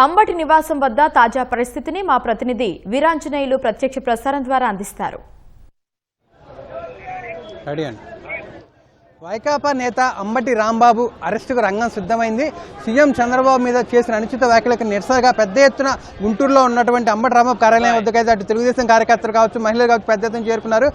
అంబటి నివాసం వద్ద తాజా పరిస్థితిని మా ప్రతినిధి వీరాంజనేయులు ప్రత్యక్ష ప్రసారం ద్వారా అందిస్తారు. వైకాపా నేత అంబటి రాంబాబు అరెస్టుకు రంగం సిద్ధమైంది. సీఎం చంద్రబాబు మీద చేసిన అనుచిత వ్యాఖ్యలకు నిరసనగా పెద్ద ఎత్తున గుంటూరులో ఉన్నటువంటి అంబటి రాంబాబు కార్యాలయం వద్దకైతే అటు తెలుగుదేశం కార్యకర్తలు కావచ్చు, మహిళలు కావచ్చు పెద్ద ఎత్తున చేరుకున్నారు.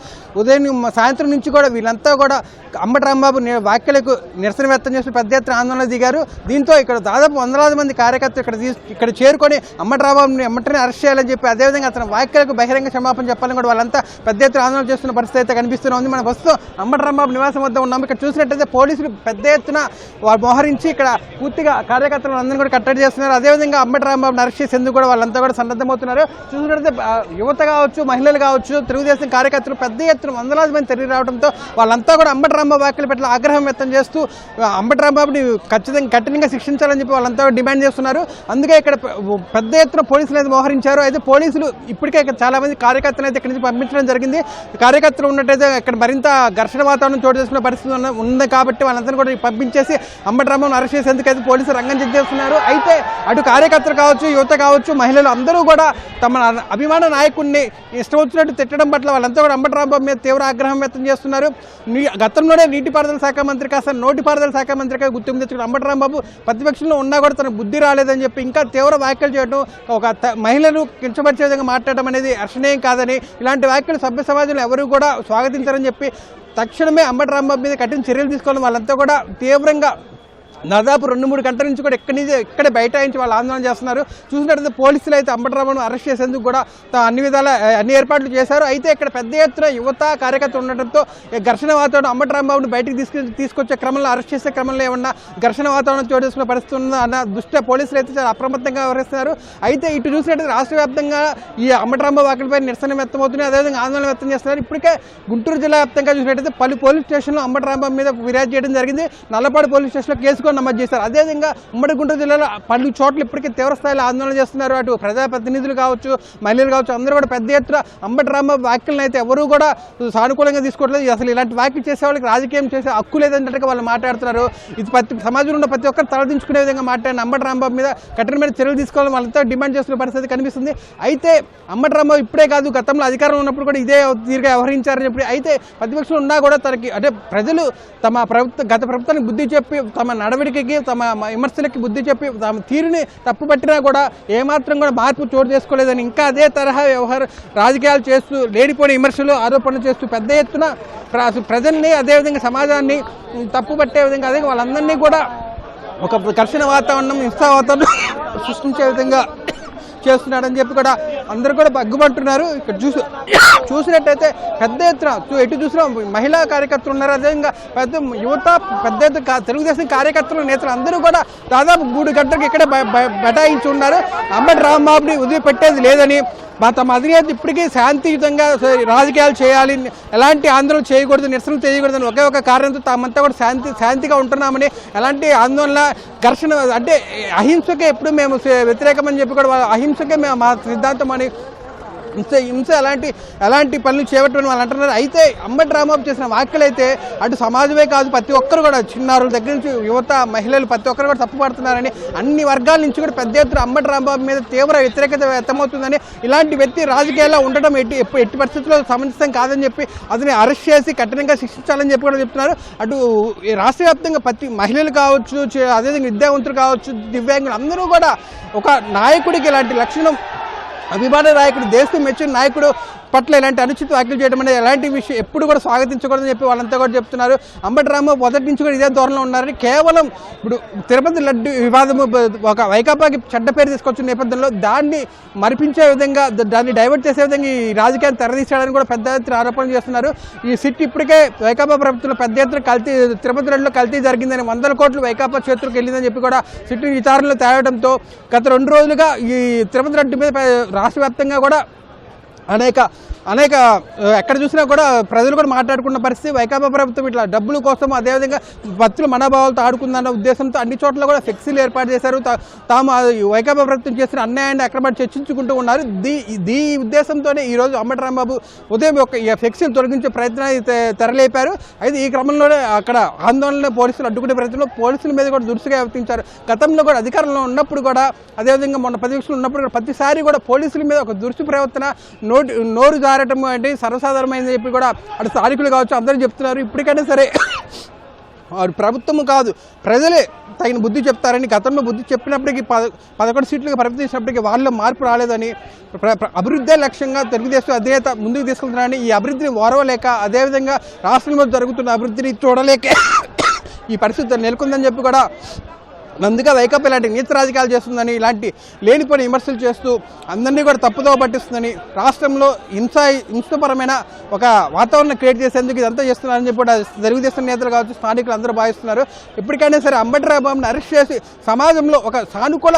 సాయంత్రం నుంచి కూడా వీళ్ళంతా కూడా అంబటి రాంబాబు వ్యాఖ్యలకు నిరసన వ్యక్తం చేసి పెద్ద ఎత్తున ఆందోళన దిగారు. దీంతో ఇక్కడ దాదాపు వందలాది మంది కార్యకర్తలు ఇక్కడ చేరుకొని అంబటి రాంబాబుని వెంటనే అరెస్ట్ చేయాలని చెప్పి, అదేవిధంగా అతని వ్యాఖ్యలకు బహిరంగ క్షమాపణ చెప్పాలని కూడా వాళ్ళంతా పెద్ద ఎత్తున ఆందోళన చేస్తున్న పరిస్థితి అయితే కనిపిస్తుంది. మన ప్రస్తుతం అంబటి రాంబాబు నివాసం వద్ద ఉన్నాము. ఇక్కడ చూసినట్టయితే పోలీసులు పెద్ద ఎత్తున మోహరించి ఇక్కడ పూర్తిగా కార్యకర్తలను అందరినీ కూడా కట్టడి చేస్తున్నారు. అదేవిధంగా అంబటి రాంబాబుని అరెస్ట్ చేసేందుకు కూడా వాళ్ళంతా కూడా సన్నద్ధమవుతున్నారు. చూసినట్టయితే యువత కావచ్చు, మహిళలు కావచ్చు, తెలుగుదేశం కార్యకర్తలు పెద్ద ఎత్తున వందలాది మంది తిరిగి రావడంతో వాళ్ళంతా కూడా అంబటి రాంబాబు వ్యాఖ్యల పట్ల ఆగ్రహం వ్యక్తం చేస్తూ అంబటి రాంబాబుని కఠినంగా శిక్షించాలని చెప్పి వాళ్ళంతా డిమాండ్ చేస్తున్నారు. అందుకే ఇక్కడ పెద్ద ఎత్తున పోలీసులు అయితే మోహరించారు. అయితే పోలీసులు ఇప్పటికే ఇక్కడ చాలా మంది కార్యకర్తలు అయితే ఇక్కడి నుంచి పంపించడం జరిగింది. కార్యకర్తలు ఉన్నట్టయితే ఇక్కడ మరింత ఘర్షణ వాతావరణం చోటు చేసుకునే పరిస్థితి ఉంది కాబట్టి వాళ్ళందరినీ కూడా పంపించేసి అంబటి రాంబాబును అరెస్ట్ చేసేందుకు అయితే పోలీసులు రంగం చేస్తున్నారు. అయితే అటు కార్యకర్తలు కావచ్చు, యువత కావచ్చు, మహిళలు అందరూ కూడా తమ అభిమాన నాయకుడిని ఇష్టం వచ్చినట్టు తిట్టడం పట్ల వాళ్ళంతా కూడా అంబటి రాంబాబు మీద తీవ్ర ఆగ్రహం వ్యక్తం చేస్తున్నారు. గతంలోనే నీటిపారుదల శాఖ మంత్రి కాస్త నోటిపారుదల శాఖ మంత్రిగా గుర్తింపు తెచ్చుకున్న అంబటి రాంబాబు ప్రతిపక్షంలో ఉన్నా కూడా తన బుద్ధి రాలేదని చెప్పి ఇంకా తీవ్ర వ్యాఖ్యలు చేయడం, ఒక మహిళలు కించపరిచే విధంగా మాట్లాడడం అనేది హర్షణీయం కాదని, ఇలాంటి వ్యాఖ్యలు సభ్య సమాజంలో ఎవరు కూడా స్వాగతించారని చెప్పి తక్షణమే అంబటి రాంబాబు మీద కఠిన చర్యలు తీసుకోవాలని వాళ్ళంతా కూడా తీవ్రంగా దాదాపు 2-3 గంటల నుంచి కూడా ఇక్కడే బైఠాయించి వాళ్ళు ఆందోళన చేస్తున్నారు. చూసినట్లయితే పోలీసులు అయితే అంబటి రాంబాబును అరెస్ట్ చేసేందుకు కూడా అన్ని ఏర్పాట్లు చేశారు. అయితే ఇక్కడ పెద్ద ఎత్తున యువత కార్యకర్తలు ఉండటంతో ఘర్షణ వాతావరణం అంబటి రాంబాబును బయటికి తీసుకొచ్చే క్రమంలో, అరెస్ట్ చేసే క్రమంలో ఏమన్నా ఘర్షణ వాతావరణం చోటు చేసుకునే పరిస్థితి ఉందా అన్న దృష్ట్యా పోలీసులు అయితే చాలా అప్రమత్తంగా వ్యవహరిస్తున్నారు. అయితే ఇటు చూసినట్లయితే రాష్ట్ర వ్యాప్తంగా ఈ అంబటి రాంబాబు వ్యాఖ్యలపై నిరసన వ్యక్తమవుతున్నాయి, అదేవిధంగా ఆందోళన వ్యక్తం చేస్తున్నారు. ఇప్పటికే గుంటూరు జిల్లా వ్యాప్తంగా చూసినట్లయితే పలు పోలీస్ స్టేషన్లో అంబటి రాంబాబు మీద ఫిర్యాదు చేయడం జరిగింది. నల్లపాడు పోలీస్ స్టేషన్లో కేసు నమోదు చేశారు. అదేవిధంగా ఉమ్మడి గుంటూరు జిల్లాలో పలు చోట్ల ఇప్పటికే తీవ్ర స్థాయిలో ఆందోళన చేస్తున్నారు. అటు ప్రజాప్రతినిధులు కావచ్చు, మహిళలు కావచ్చు, అందరూ కూడా పెద్ద ఎత్తున అంబటి రాంబాబు వ్యాఖ్యలను అయితే ఎవరూ కూడా సానుకూలంగా తీసుకోవట్లేదు. అసలు ఇలాంటి వ్యాఖ్యలు చేసే వాళ్ళకి రాజకీయం చేసే హక్కు లేదన్నట్టుగా వాళ్ళు మాట్లాడుతున్నారు. ఇది సమాజంలో ఉన్న ప్రతి ఒక్కరు తలదించుకునే విధంగా మాట్లాడిన అంబటి రాంబాబు మీద కఠినమైన చర్యలు తీసుకోవాలని వాళ్ళంతా డిమాండ్ చేస్తున్న పరిస్థితి కనిపిస్తుంది. అయితే అంబటి రాంబాబు ఇప్పుడే కాదు, గతంలో అధికారంలో ఉన్నప్పుడు కూడా ఇదే తీరుగా వ్యవహరించారని చెప్పి, అయితే ప్రతిపక్షంలో ఉన్నా కూడా తనకి అంటే ప్రజలు తమ గత ప్రభుత్వానికి బుద్ధి చెప్పి, తమ నడవడికకి, తమ విమర్శలకి బుద్ధి చెప్పి, తమ తీరుని తప్పుపట్టినా కూడా ఏమాత్రం కూడా మార్పు చోటు చేసుకోలేదని ఇంకా అదే తరహా రాజకీయాలు చేస్తూ, లేనిపోయిన విమర్శలు, ఆరోపణలు చేస్తూ పెద్ద ఎత్తున ప్రజల్ని, అదేవిధంగా సమాజాన్ని తప్పుపట్టే విధంగా, అదే వాళ్ళందరినీ కూడా ఒక ఘర్షణ వాతావరణం, హింసా వాతావరణం సృష్టించే విధంగా చేస్తున్నాడని చెప్పి కూడా అందరూ కూడా అగ్గుపడుతున్నారు. ఇక్కడ చూసినట్టయితే పెద్ద ఎత్తున ఎటు చూసినా మహిళా కార్యకర్తలు ఉన్నారు, అదేవిధంగా పెద్ద యువత, పెద్ద ఎత్తున తెలుగుదేశం కార్యకర్తలు, నేతలు అందరూ కూడా దాదాపు 3 గంటలకు ఇక్కడే బటాయించి ఉన్నారు. అంబటి రాంబాబుని వదిలిపెట్టేది లేదని, తమ అధినేత ఇప్పటికీ శాంతియుతంగా రాజకీయాలు చేయాలి, ఎలాంటి ఆందోళన చేయకూడదు, నిరసన చేయకూడదని ఒకే ఒక కారణంతో తామంతా కూడా శాంతిగా ఉంటున్నామని, ఎలాంటి ఆందోళన, ఘర్షణ అంటే అహింసకే ఎప్పుడు మేము వ్యతిరేకమని చెప్పి కూడా అహింసకే మేము మా సిద్ధాంతం అని హింస ఎలాంటి పనులు చేపట్టమని వాళ్ళు అంటున్నారు. అయితే అంబటి రాంబాబు చేసిన వ్యాఖ్యలు అయితే అటు సమాజమే కాదు, ప్రతి ఒక్కరు కూడా చిన్నారుల దగ్గర నుంచి యువత, మహిళలు ప్రతి ఒక్కరు కూడా తప్పుపడుతున్నారని, అన్ని వర్గాల నుంచి కూడా పెద్ద ఎత్తున అంబటి రాంబాబు మీద తీవ్ర వ్యతిరేకత వ్యక్తమవుతుందని, ఇలాంటి వ్యక్తి రాజకీయాల్లో ఉండడం ఎట్టి పరిస్థితుల్లో సమంజసం కాదని చెప్పి అతన్ని అరెస్ట్ చేసి కఠినంగా శిక్షించాలని చెప్పి కూడా చెప్తున్నారు. అటు రాష్ట్ర వ్యాప్తంగా ప్రతి మహిళలు కావచ్చు, అదేవిధంగా విద్యావంతులు కావచ్చు, దివ్యాంగులు అందరూ కూడా ఒక నాయకుడికి ఇలాంటి లక్షణం, అభిమాన నాయకుడు, దేశం మెచ్చిన నాయకుడు పట్ల ఇలాంటి అనుచిత వ్యాఖ్యలు చేయడం అనేది ఎలాంటి విషయం ఎప్పుడు కూడా స్వాగతించకూడదని చెప్పి వాళ్ళంతా కూడా చెప్తున్నారు. అంబటి రాంబాబు మొదటి నుంచి కూడా ఇదే ధోరణిలో ఉన్నారని, కేవలం ఇప్పుడు తిరుపతి లడ్డు వివాదము ఒక వైకాపాకి చెడ్డ పేరు తీసుకొచ్చిన నేపథ్యంలో దాన్ని మరిపించే విధంగా, దాన్ని డైవర్ట్ చేసే విధంగా ఈ రాజకీయాన్ని తెరదీసేయడానికి కూడా పెద్ద ఎత్తున ఆరోపణలు చేస్తున్నారు. ఈ సిట్ ఇప్పటికే వైకాపా ప్రభుత్వంలో పెద్ద ఎత్తున కల్తీ, తిరుపతి లడ్డులో కల్తీ జరిగిందని 100 కోట్లు వైకాపా చేతులకు వెళ్ళిందని చెప్పి కూడా సిట్ విచారణలో తేవడంతో గత 2 రోజులుగా ఈ తిరుపతి లడ్డు మీద రాష్ట్ర వ్యాప్తంగా కూడా అనేక అనేక ఎక్కడ చూసినా కూడా ప్రజలు కూడా మాట్లాడుకున్న పరిస్థితి. వైకాపా ప్రభుత్వం ఇట్లా డబ్బుల కోసం అదేవిధంగా భక్తుల మనోభావాలతో ఆడుకుందన్న ఉద్దేశంతో అన్ని చోట్ల కూడా ఫ్లెక్సీలు ఏర్పాటు చేశారు. తాము వైకాపా ప్రభుత్వం చేసిన అన్యాయాన్ని అక్రమాన్ని చర్చించుకుంటూ ఉన్నారు. ఈ ఉద్దేశంతోనే ఈరోజు అంబటి రాంబాబు ఉదయం ఈ ఫ్లెక్సీలు తొలగించే ప్రయత్నాన్ని తెరలేపారు. అయితే ఈ క్రమంలోనే అక్కడ ఆందోళన పోలీసులు అడ్డుకునే ప్రయత్నంలో పోలీసుల మీద కూడా దురుసుగా వ్యవహరించారు. గతంలో కూడా అధికారంలో ఉన్నప్పుడు కూడా అదేవిధంగా మొన్న ప్రతిపక్షంలో ఉన్నప్పుడు కూడా ప్రతిసారి కూడా పోలీసుల మీద ఒక దురుసు ప్రవర్తన నోరు జారటం అంటే సర్వసాధారణమైందని చెప్పి కూడా అటు స్థానికులు కావచ్చు అందరూ చెప్తున్నారు. ఇప్పటికైనా సరే ప్రభుత్వం కాదు ప్రజలే తగిన బుద్ధి చెప్తారని, గతంలో బుద్ధి చెప్పినప్పటికీ 11 సీట్లుగా పరిమితి చేసినప్పటికీ వాళ్ళలో మార్పు రాలేదని, అభివృద్ధి లక్ష్యంగా తెలుగుదేశం అధినేత ముందుకు తీసుకెళ్తున్నారని, ఈ అభివృద్ధిని ఓరవలేక అదేవిధంగా రాష్ట్రంలో జరుగుతున్న అభివృద్ధిని చూడలేక ఈ పరిస్థితి నెలకొందని చెప్పి కూడా అందుకే వైకాపా ఇలాంటి నీచ రాజకీయాలు చేస్తుందని, ఇలాంటి లేనిపోయిన విమర్శలు చేస్తూ అందరినీ కూడా తప్పుదోవ పట్టిస్తుందని, రాష్ట్రంలో హింసపరమైన ఒక వాతావరణం క్రియేట్ చేసేందుకు ఇదంతా చేస్తున్నారని చెప్పి కూడా తెలుగుదేశం నేతలు కావచ్చు స్థానికులు అందరూ భావిస్తున్నారు. ఇప్పటికైనా సరే అంబటి రాంబాబుని అరెస్ట్ చేసి సమాజంలో ఒక సానుకూల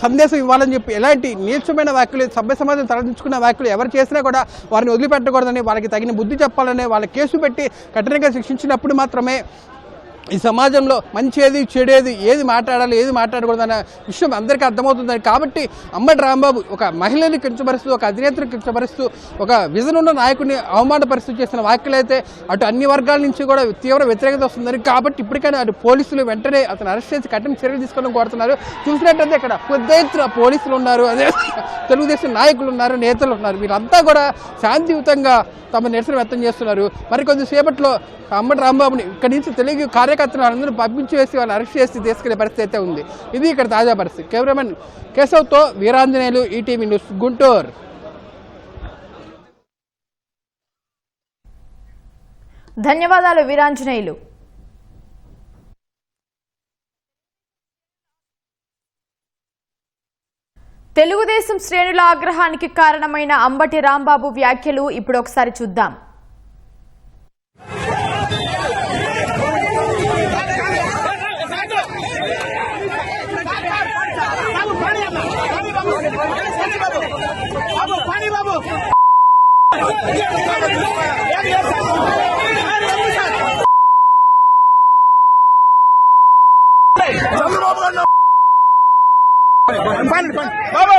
సందేశం ఇవ్వాలని చెప్పి ఎలాంటి నీచమైన వ్యాఖ్యలు, సభ్య సమాజం తరలించుకున్న వ్యాఖ్యలు ఎవరు చేసినా కూడా వారిని వదిలిపెట్టకూడదని, వాళ్ళకి తగిన బుద్ధి చెప్పాలని, వాళ్ళ కేసు పెట్టి కఠినంగా శిక్షించినప్పుడు మాత్రమే ఈ సమాజంలో మంచి ఏది చెడేది ఏది మాట్లాడాలి ఏది మాట్లాడకూడదన్న విషయం అందరికీ అర్థమవుతుందని. కాబట్టి అంబటి రాంబాబు ఒక మహిళని కించపరుస్తూ, ఒక అధినేతను కించపరుస్తూ, ఒక విజన్ ఉన్న నాయకుడిని అవమానపరుస్తూ చేసిన వ్యాఖ్యలైతే అటు అన్ని వర్గాల నుంచి కూడా తీవ్ర వ్యతిరేకత వస్తుందని. కాబట్టి ఇప్పటికైనా అటు పోలీసులు వెంటనే అతను అరెస్ట్ చేసి కఠిన చర్యలు తీసుకోవడం కోరుతున్నారు. చూసినట్టయితే ఇక్కడ పెద్ద ఎత్తున పోలీసులు ఉన్నారు, అదే తెలుగుదేశం నాయకులు ఉన్నారు, నేతలు ఉన్నారు. వీరంతా కూడా శాంతియుతంగా తమ నిరసన వ్యక్తం చేస్తున్నారు. మరికొద్ది సేపట్లో అంబటి రాంబాబుని ఇక్కడి నుంచి తెలుగు కార్యకర్తలు అందరూ పంపించి వేసి వాళ్ళు అరెస్ట్ చేసి తీసుకెళ్లే పరిస్థితి అయితే ఉంది. ఇది ఇక్కడ తాజా పరిస్థితి. కెమెరామెన్ కేశవ్తో వీరాంజనేయులు, ఈటీవీ న్యూస్, గుంటూరు. ధన్యవాదాలు వీరాంజనేయులు. తెలుగుదేశం శ్రేణుల ఆగ్రహానికి కారణమైన అంబటి రాంబాబు వ్యాఖ్యలు ఇప్పుడు ఒకసారి చూద్దాం. బాబు